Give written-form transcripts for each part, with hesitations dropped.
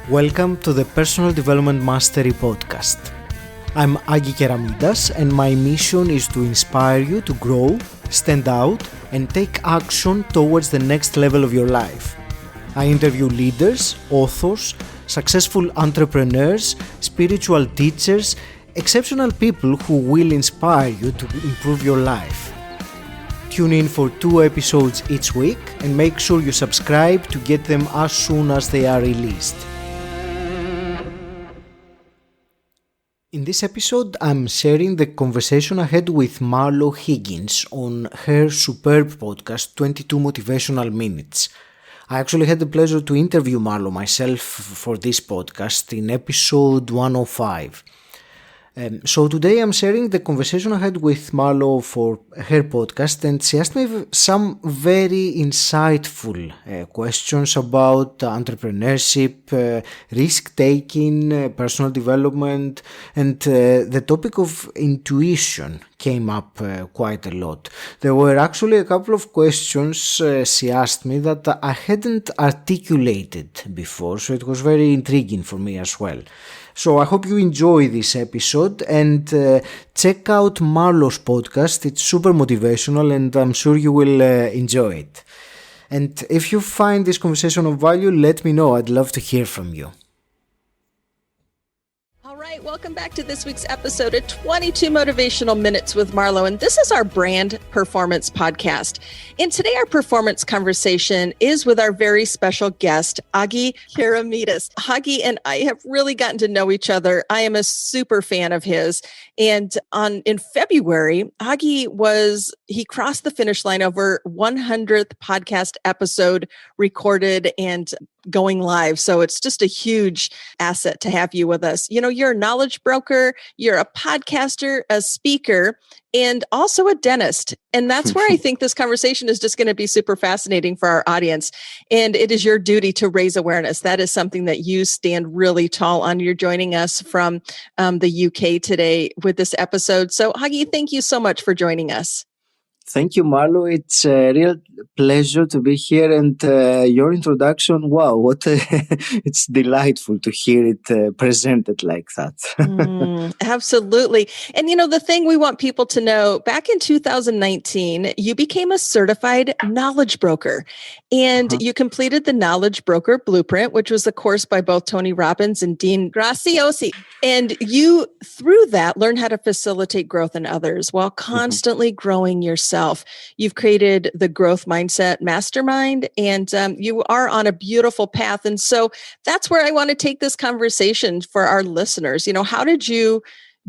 Welcome to the Personal Development Mastery Podcast. I'm Agi Keramidas, and my mission is to inspire you to grow, stand out, and take action towards the next level of your life. I interview leaders, authors, successful entrepreneurs, spiritual teachers, exceptional people who will inspire you to improve your life. Tune in for 2 episodes each week and make sure you subscribe to get them as soon as they are released. In this episode, I'm sharing the conversation I had with Marlo Higgins on her superb podcast, 22 Motivational Minutes. I actually had the pleasure to interview Marlo myself for this podcast in episode 105. So today I'm sharing the conversation I had with Marlo for her podcast, and she asked me some very insightful questions about entrepreneurship, risk-taking, personal development, and the topic of intuition came up quite a lot. There were actually a couple of questions she asked me that I hadn't articulated before, so it was very intriguing for me as well. So I hope you enjoy this episode and check out Marlo's podcast. It's super motivational and I'm sure you will enjoy it. And if you find this conversation of value, let me know. I'd love to hear from you. All right, welcome back to this week's episode of 22 Motivational Minutes with Marlo. And this is our brand performance podcast. And today our performance conversation is with our very special guest, Agi Keramidas. Agi and I have really gotten to know each other. I am a super fan of his. And in February, he crossed the finish line over 100th podcast episode recorded and going live. So it's just a huge asset to have you with us. You know, you're a knowledge broker, you're a podcaster, a speaker, and also a dentist. And that's where I think this conversation is just going to be super fascinating for our audience. And it is your duty to raise awareness. That is something that you stand really tall on. You're joining us from the UK today with this episode. So Agi, thank you so much for joining us. Thank you, Marlo. It's a real pleasure to be here. And your introduction, wow, it's delightful to hear it presented like that. Absolutely. And you know, the thing we want people to know, back in 2019, you became a certified knowledge broker and you completed the Knowledge Broker Blueprint, which was a course by both Tony Robbins and Dean Graziosi. And you, through that, learned how to facilitate growth in others while constantly growing yourself. You've created the Growth Mindset Mastermind, and you are on a beautiful path. And so that's where I want to take this conversation for our listeners. You know, how did you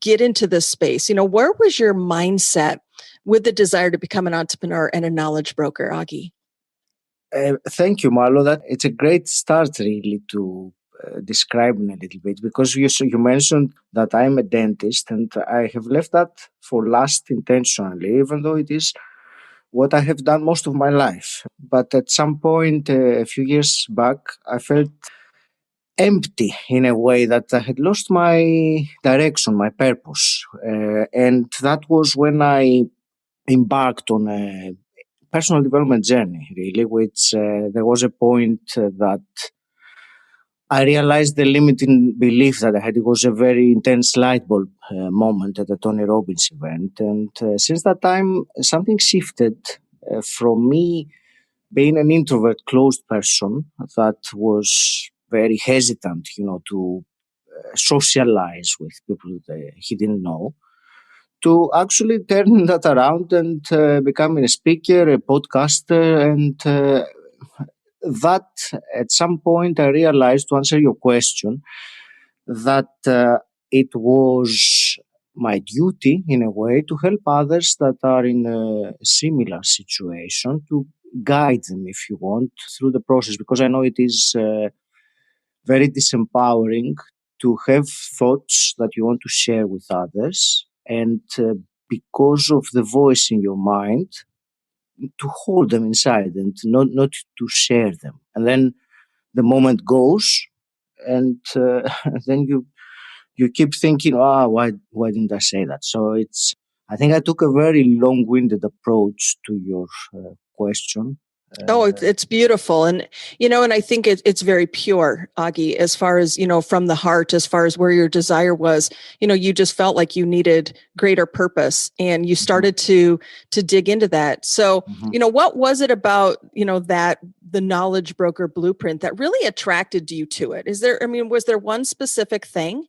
get into this space? You know, where was your mindset with the desire to become an entrepreneur and a knowledge broker, Agi? Thank you, Marlo. That it's a great start, really, to describe me a little bit, because you mentioned that I'm a dentist, and I have left that for last intentionally, even though it is what I have done most of my life. But at some point, a few years back, I felt empty in a way, that I had lost my direction, my purpose. And that was when I embarked on a personal development journey, really, which there was a point that I realized the limiting belief that I had. It was a very intense light bulb moment at the Tony Robbins event. And since that time, something shifted from me being an introvert, closed person that was very hesitant, to socialize with people that he didn't know, to actually turning that around and becoming a speaker, a podcaster, and that at some point I realized, to answer your question, that it was my duty in a way to help others that are in a similar situation, to guide them, if you want, through the process, because I know it is very disempowering to have thoughts that you want to share with others, and because of the voice in your mind, to hold them inside and not to share them. And then the moment goes, and then you keep thinking, why didn't I say that? So I think I took a very long-winded approach to your question. Oh, it's beautiful. And, and I think it's very pure, Agi, as far as, from the heart, as far as where your desire was, you just felt like you needed greater purpose and you started to dig into that. So, what was it about, that the knowledge broker blueprint that really attracted you to it? Was there one specific thing?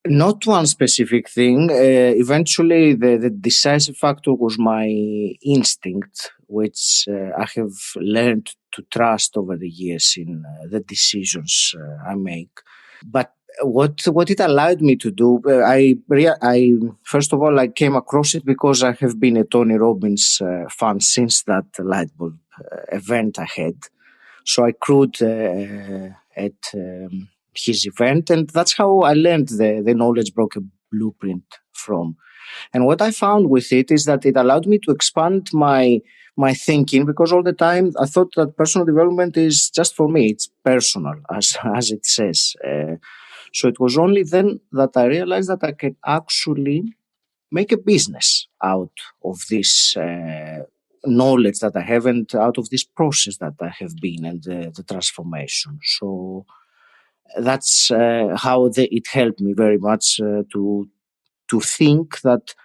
Not one specific thing. Eventually, the decisive factor was my instinct, which I have learned to trust over the years in the decisions I make. But what it allowed me to do, I first of all, I came across it because I have been a Tony Robbins fan since that light bulb event I had. So I crewed at his event, and that's how I learned the knowledge broker blueprint from. And what I found with it is that it allowed me to expand my thinking, because all the time I thought that personal development is just for me, it's personal, as it says. So it was only then that I realized that I can actually make a business out of this knowledge that I have and out of this process that I have been and the transformation. So that's how it helped me very much to think that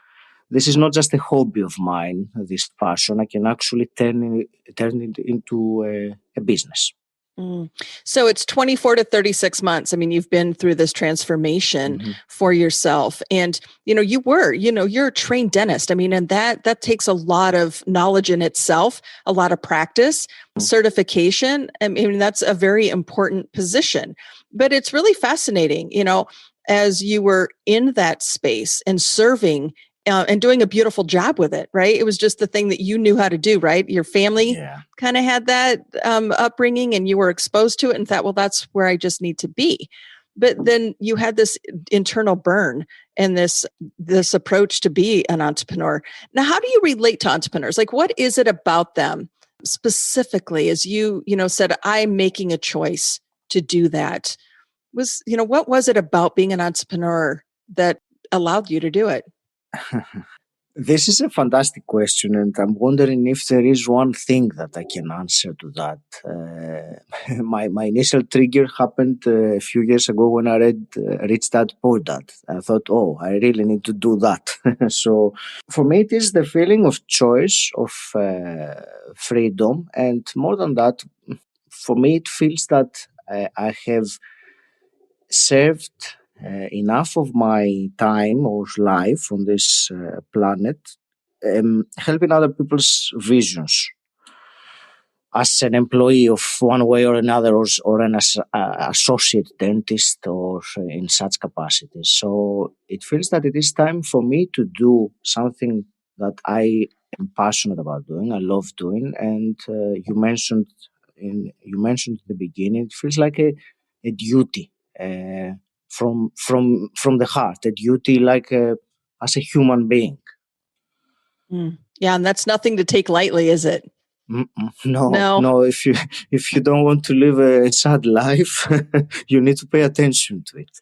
this is not just a hobby of mine, this passion. I can actually turn it into a business. So it's 24 to 36 months. I mean, you've been through this transformation for yourself, and, you're a trained dentist. I mean, and that takes a lot of knowledge in itself, a lot of practice, certification. I mean, that's a very important position, but it's really fascinating, as you were in that space and serving and doing a beautiful job with it, right? It was just the thing that you knew how to do, right? Your family kind of had that upbringing and you were exposed to it and thought, well, that's where I just need to be. But then you had this internal burn and this approach to be an entrepreneur. Now, how do you relate to entrepreneurs? Like, what is it about them specifically, as you said, I'm making a choice to do that? What was it about being an entrepreneur that allowed you to do it? This is a fantastic question, and I'm wondering if there is one thing that I can answer to that. My initial trigger happened a few years ago when I read Rich Dad Poor Dad. I thought, I really need to do that. So for me, it is the feeling of choice, of freedom, and more than that, for me, it feels that I have served enough of my time or life on this planet, helping other people's visions as an employee of one way or another, or an associate dentist, or in such capacities. So it feels that it is time for me to do something that I am passionate about doing, I love doing. And you mentioned at the beginning, it feels like a duty from the heart, a duty like as a human being. Yeah, and that's nothing to take lightly, is it? No. If you don't want to live a sad life, you need to pay attention to it.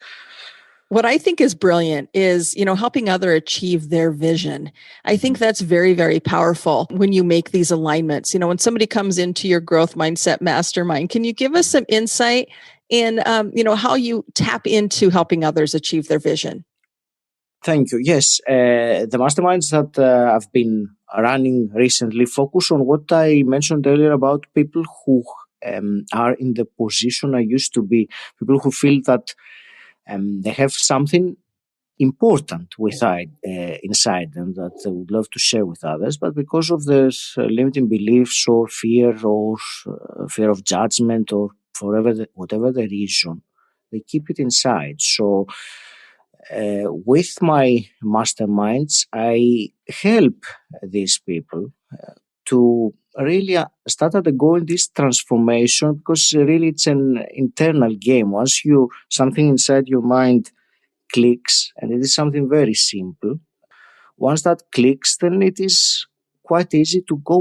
What I think is brilliant is, helping others achieve their vision. I think that's very, very powerful when you make these alignments. When somebody comes into your growth mindset mastermind, can you give us some insight in, how you tap into helping others achieve their vision? Thank you. Yes, the masterminds that I've been running recently focus on what I mentioned earlier about people who are in the position I used to be, people who feel that they have something important inside them that they would love to share with others, but because of their limiting beliefs or fear of judgment, or whatever the reason, they keep it inside. So with my masterminds, I help these people to really start undergoing this transformation, because really it's an internal game. Once something inside your mind clicks, and it is something very simple, once that clicks, then it is quite easy to go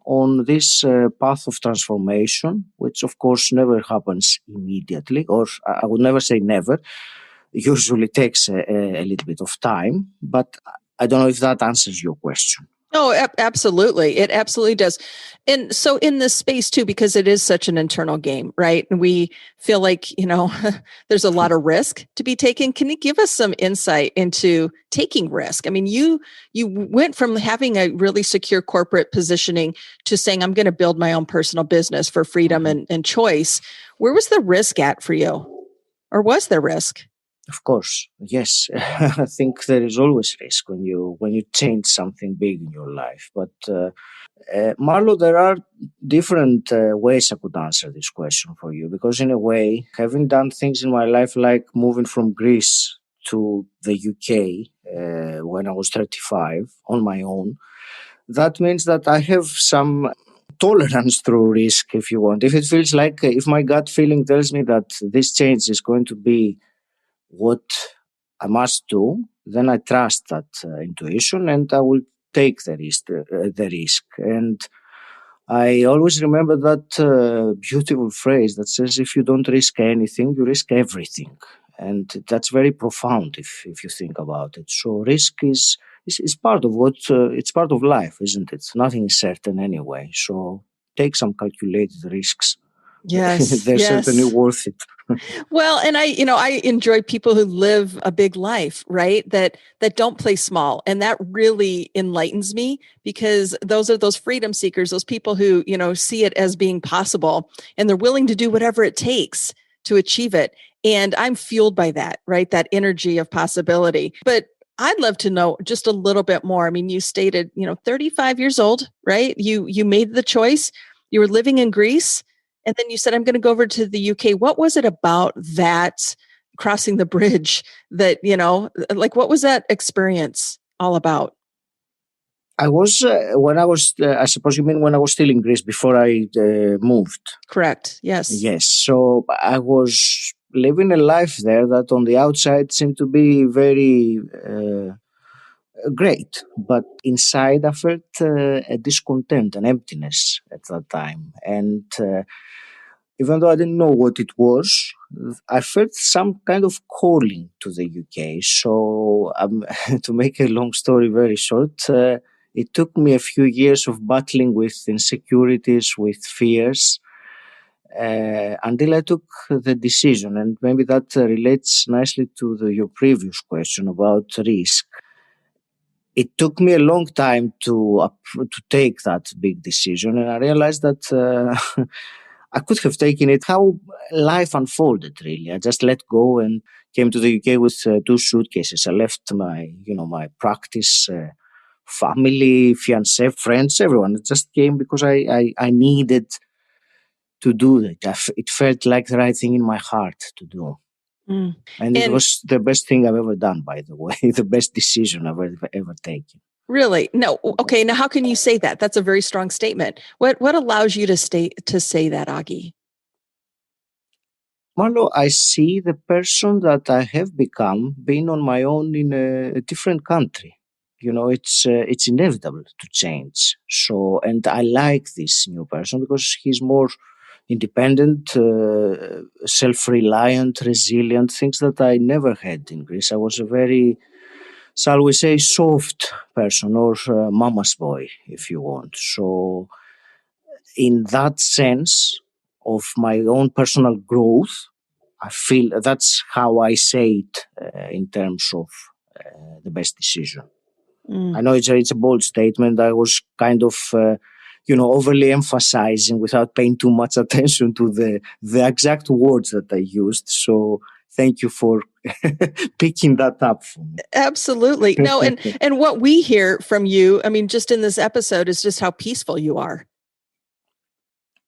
on this path of transformation, which of course never happens immediately, or I would never say never. Usually takes a little bit of time, but I don't know if that answers your question. Oh, absolutely. It absolutely does. And so in this space too, because it is such an internal game, right? And we feel like, there's a lot of risk to be taken. Can you give us some insight into taking risk? I mean, you went from having a really secure corporate positioning to saying, I'm going to build my own personal business for freedom Mhm. and choice. Where was the risk at for you? Or was there risk? Of course, yes. I think there is always risk when you change something big in your life. But Marlo, there are different ways I could answer this question for you because, in a way, having done things in my life like moving from Greece to the UK when I was 35 on my own, that means that I have some tolerance through risk, if you want. If it feels like, if my gut feeling tells me that this change is going to be what I must do, then I trust that intuition and I will take the risk. And I always remember that beautiful phrase that says, if you don't risk anything, you risk everything. And that's very profound if you think about it. So risk is part of it's part of life, isn't it? Nothing is certain anyway. So take some calculated risks. Yes, They're certainly yes. worth it. Well, and I enjoy people who live a big life, right? That don't play small. And that really enlightens me because those are those freedom seekers, those people who, see it as being possible and they're willing to do whatever it takes to achieve it. And I'm fueled by that, right? That energy of possibility. But I'd love to know just a little bit more. I mean, you stated, 35 years old, right? You made the choice. You were living in Greece and then you said, I'm going to go over to the UK. What was it about that crossing the bridge that, like, what was that experience all about? When I was, I suppose you mean when I was still in Greece before I moved. Correct. Yes. Yes. So I was living a life there that on the outside seemed to be very great. But inside I felt a discontent, an emptiness at that time. And even though I didn't know what it was, I felt some kind of calling to the UK. So, to make a long story very short, it took me a few years of battling with insecurities, with fears, until I took the decision. And maybe that relates nicely to your previous question about risk. It took me a long time to take that big decision, and I realized that I could have taken it how life unfolded. Really, I just let go and came to the UK with two suitcases. I left my practice, family, fiance, friends, everyone. It just came because I needed to do it. It felt like the right thing in my heart to do. Mm. And it And was the best thing I've ever done, by the way, the best decision I've ever taken. really, no. Okay. Now, how can you say that? That's a very strong statement. What allows you to say that, Agi? Marlo, I see the person that I have become being on my own in a different country. It's inevitable to change. So, and I like this new person because he's more independent, self-reliant, resilient, things that I never had in Greece. I was a very, shall we say, soft person or mama's boy, if you want. So, in that sense of my own personal growth, I feel that's how I say it in terms of the best decision. Mm. I know it's a bold statement. I was kind of, overly emphasizing without paying too much attention to the exact words that I used. So thank you for picking that up for me. Absolutely. No, and what we hear from you, I mean, just in this episode is just how peaceful you are.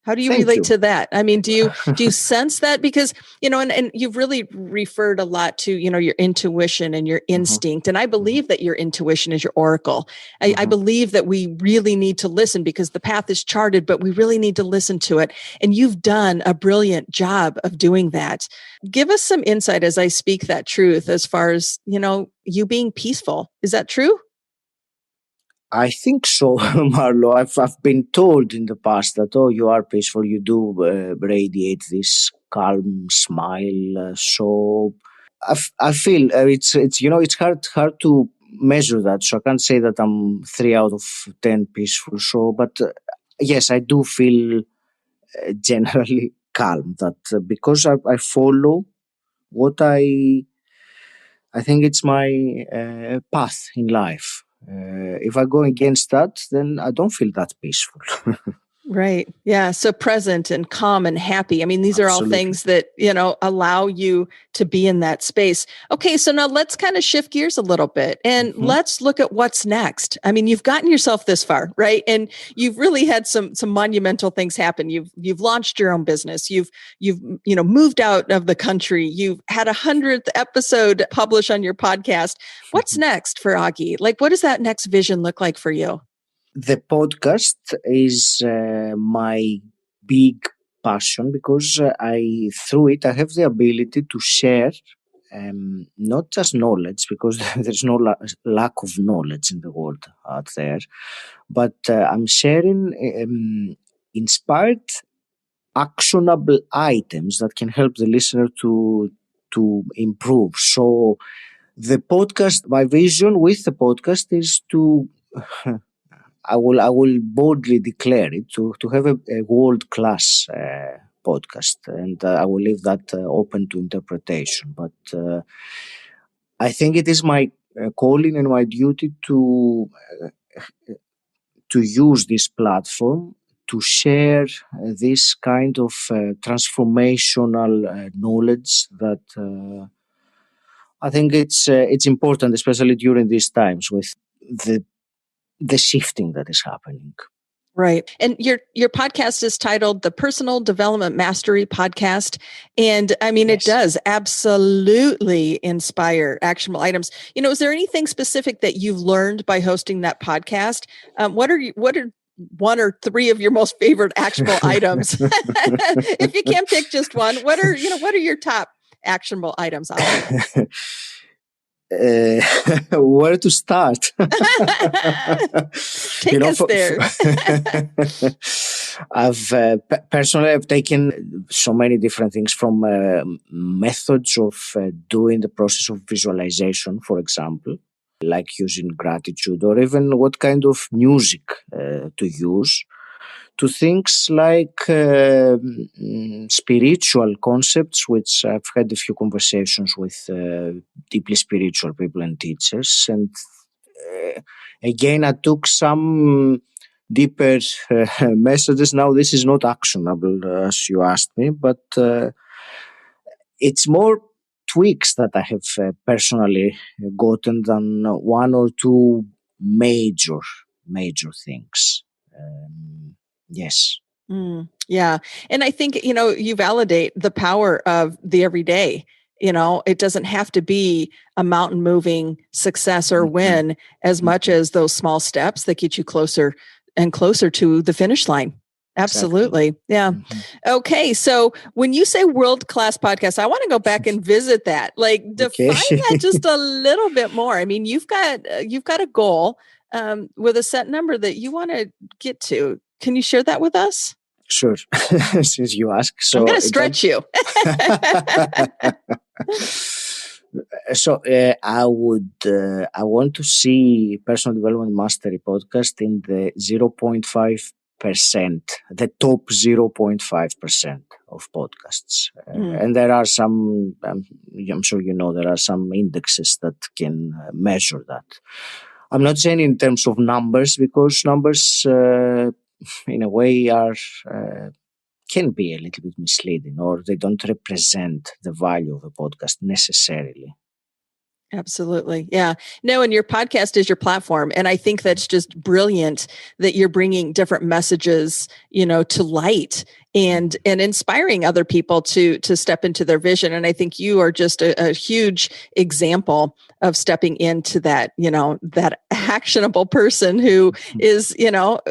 How do you Thank relate you. to that? I mean, do you sense that? Because, and you've really referred a lot to, your intuition and your Mhm, instinct. And I mhm, believe that your intuition is your oracle. I mhm. believe that we really need to listen because the path is charted, but we really need to listen to it. And you've done a brilliant job of doing that. Give us some insight as I speak that truth as far as, you being peaceful. Is that true? I think so, Marlo. I've been told in the past that, oh, you are peaceful, you do radiate this calm smile. So I feel it's it's hard to measure that. So I can't say that I'm 3 out of 10 peaceful. So, but yes, I do feel generally calm that because I follow what I think it's my path in life. If I go against that, then I don't feel that peaceful. Right. Yeah. So present and calm and happy. I mean, these are all Absolutely. things that, allow you to be in that space. Okay. So now let's kind of shift gears a little bit and let's look at what's next. I mean, you've gotten yourself this far, right? And you've really had some monumental things happen. You've launched your own business. You've moved out of the country. You've had 100th episode published on your podcast. What's next for Agi? Like, what does that next vision look like for you? The podcast is my big passion because through it I have the ability to share not just knowledge, because there's no lack of knowledge in the world out there, but I'm sharing inspired, actionable items that can help the listener to improve. So the podcast, my vision with the podcast is to I will boldly declare it to have a world class podcast, and I will leave that open to interpretation. But I think it is my calling and my duty to use this platform to share this kind of transformational knowledge that I think it's important, especially during these times with the shifting that is happening. Right. And your podcast is titled the Personal Development Mastery Podcast. And I mean, It does absolutely inspire actionable items. Is there anything specific that you've learned by hosting that podcast? What are one or three of your most favorite actionable items? If you can't pick just one, what are your top actionable items out there? Where to start? Take us there. I've taken so many different things from methods of doing the process of visualization, for example, like using gratitude, or even what kind of music to use, to things like spiritual concepts, which I've had a few conversations with deeply spiritual people and teachers. And again, I took some deeper messages. Now, this is not actionable, as you asked me, but it's more tweaks that I have personally gotten than one or two major things. Yes. Yeah. And I think, you validate the power of the everyday. It doesn't have to be a mountain moving success or win as much as those small steps that get you closer and closer to the finish line. Absolutely. Exactly. Yeah. Okay. So when you say world-class podcast, I want to go back and visit that. Like define that just a little bit more. I mean, you've got a goal with a set number that you want to get to. Can you share that with us? Sure. Since you ask. So I'm going to stretch you. So I want to see Personal Development Mastery podcast in the 0.5%, the top 0.5% of podcasts. And there are some, I'm sure there are some indexes that can measure that. I'm not saying in terms of numbers, because numbers in a way can be a little bit misleading, or they don't represent the value of a podcast necessarily. Absolutely. Yeah. No, and your podcast is your platform. And I think that's just brilliant that you're bringing different messages, to light and inspiring other people to step into their vision. And I think you are just a huge example of stepping into that, that actionable person who is,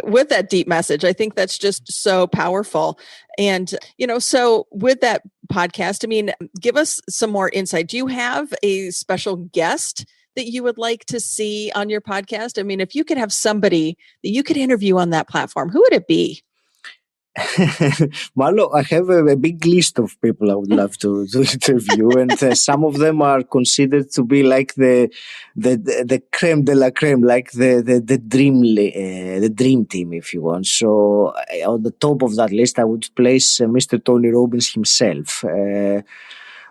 with that deep message. I think that's just so powerful. And, so with that podcast, I mean, give us some more insight. Do you have a special guest that you would like to see on your podcast? I mean, if you could have somebody that you could interview on that platform, who would it be? Marlo, I have a big list of people I would love to interview, and some of them are considered to be like the creme de la creme, like the dream team, if you want. So on the top of that list, I would place Mr. Tony Robbins himself.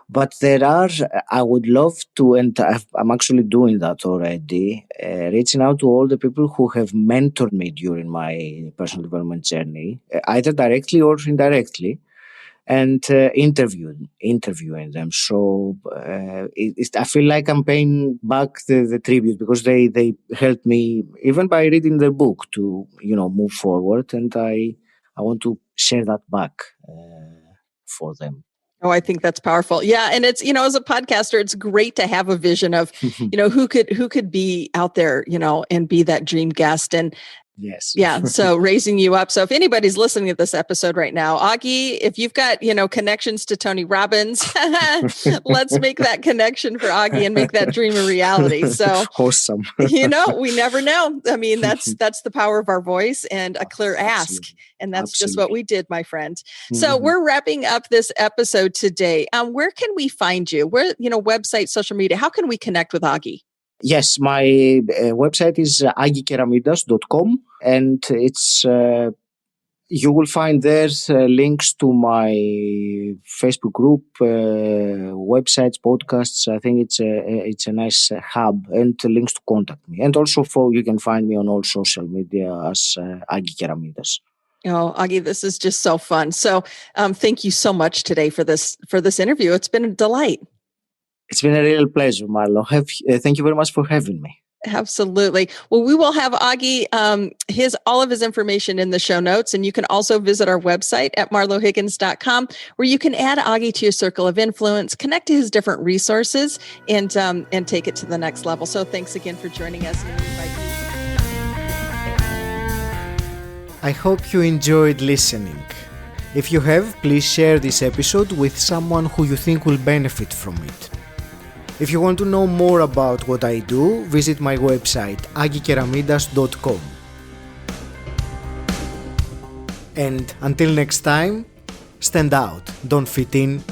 But there are, I would love to, and I'm actually doing that already, reaching out to all the people who have mentored me during my personal development journey, either directly or indirectly, and interviewing them. So I feel like I'm paying back the tribute, because they helped me, even by reading their book, to move forward, and I want to share that back for them. Oh, I think that's powerful. Yeah. And it's, as a podcaster, it's great to have a vision of, who could be out there, and be that dream guest. And yes. Yeah. So raising you up. So if anybody's listening to this episode right now, Agi, if you've got, connections to Tony Robbins, let's make that connection for Agi and make that dream a reality. So awesome. We never know. I mean, that's the power of our voice and a clear ask. And that's just what we did, my friend. So we're wrapping up this episode today. Where can we find you? Where, website, social media, how can we connect with Agi? Yes, my website is agikeramidas.com, and it's you will find there links to my Facebook group, websites, podcasts. I think it's a nice hub, and links to contact me. And also you can find me on all social media as Agi Keramidas. Oh, Agi, this is just so fun. So thank you so much today for this interview. It's been a delight. It's been a real pleasure, Marlo. Thank you very much for having me. Absolutely. Well, we will have Agi, all of his information in the show notes. And you can also visit our website at marlohiggins.com, where you can add Agi to your circle of influence, connect to his different resources, and take it to the next level. So thanks again for joining us. I hope you enjoyed listening. If you have, please share this episode with someone who you think will benefit from it. If you want to know more about what I do, visit my website agikeramidas.com. And until next time, stand out, don't fit in,